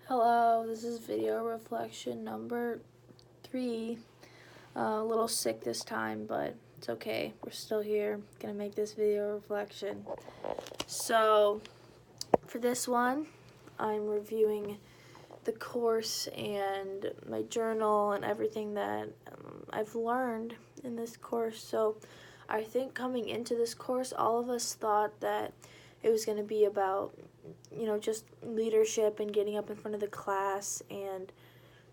Hello, this is video reflection number 3. A little sick this time, but it's okay. We're still here. Gonna make this video reflection. So, for this one, I'm reviewing the course and my journal and everything that I've learned in this course. So, I think coming into this course, all of us thought that it was going to be about, just leadership and getting up in front of the class and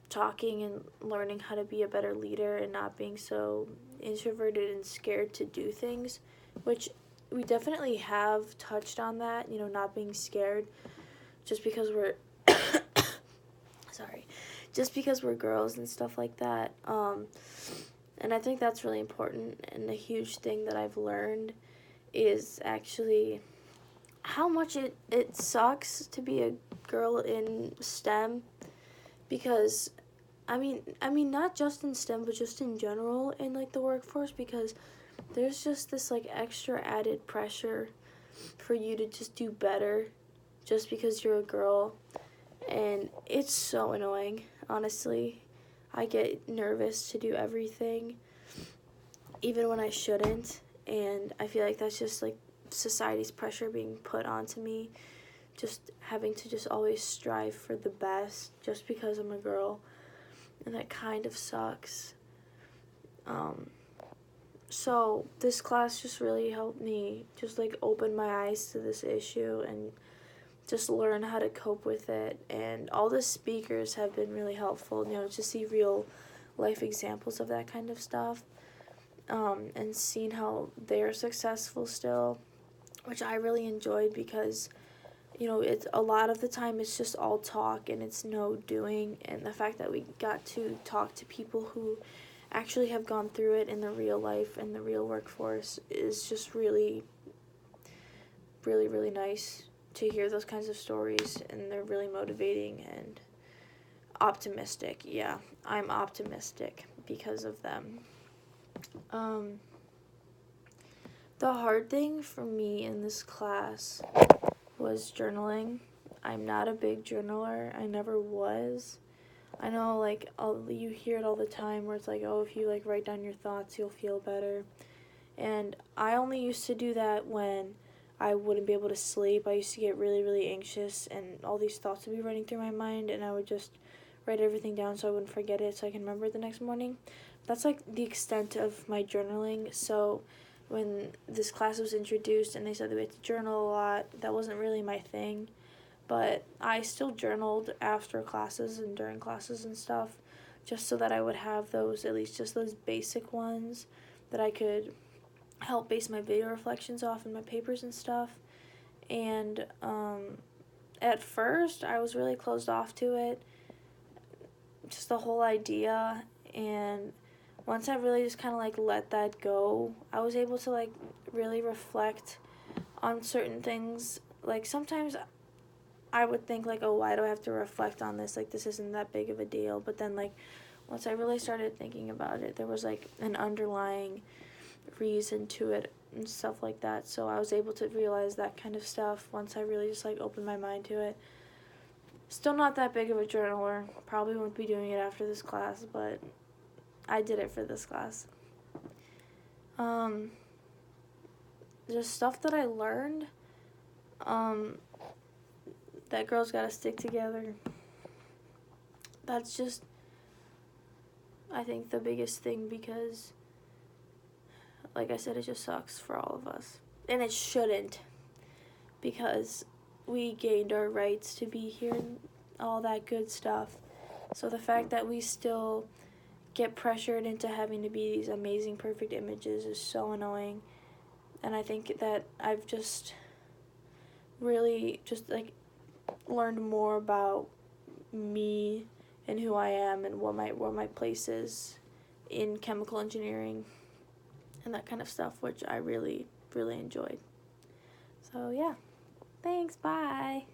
talking and learning how to be a better leader and not being so introverted and scared to do things, which we definitely have touched on that, not being scared just because we're, just because we're girls and stuff like that. And I think that's really important, and a huge thing that I've learned is actually how much it sucks to be a girl in STEM, because I mean not just in STEM but just in general in the workforce, because there's just this extra added pressure for you to just do better just because you're a girl, and it's so annoying. Honestly, I get nervous to do everything even when I shouldn't, and I feel like that's just society's pressure being put onto me, just having to just always strive for the best just because I'm a girl, and that kind of sucks. So this class just really helped me just open my eyes to this issue and just learn how to cope with it, and all the speakers have been really helpful, to see real life examples of that kind of stuff, and seeing how they're successful still, which I really enjoyed, because it's a lot of the time it's just all talk and it's no doing, and the fact that we got to talk to people who actually have gone through it in the real life and the real workforce is just really, really, really nice to hear those kinds of stories, and they're really motivating and optimistic. Yeah, I'm optimistic because of them. The hard thing for me in this class was journaling. I'm not a big journaler. I never was. I know, you hear it all the time where it's if you, write down your thoughts, you'll feel better. And I only used to do that when I wouldn't be able to sleep. I used to get really, really anxious, and all these thoughts would be running through my mind, and I would just write everything down so I wouldn't forget it, so I can remember it the next morning. That's, the extent of my journaling. So when this class was introduced and they said that we had to journal a lot, that wasn't really my thing. But I still journaled after classes and during classes and stuff, just so that I would have those, at least just those basic ones, that I could help base my video reflections off in my papers and stuff. And at first I was really closed off to it, just the whole idea, and once I really just kind of let that go, I was able to really reflect on certain things. Sometimes I would think oh, why do I have to reflect on this, this isn't that big of a deal, but then once I really started thinking about it, there was an underlying reason to it and stuff like that. So I was able to realize that kind of stuff once I really just opened my mind to it. Still not that big of a journaler. Probably won't be doing it after this class, but I did it for this class. Just stuff that I learned, that girls gotta stick together. That's just, I think, the biggest thing, because like I said, it just sucks for all of us. And it shouldn't, because we gained our rights to be here and all that good stuff. So the fact that we still get pressured into having to be these amazing, perfect images is so annoying. And I think that I've just really learned more about me and who I am and where my place is in chemical engineering and that kind of stuff, which I really, really enjoyed. So yeah, thanks, bye.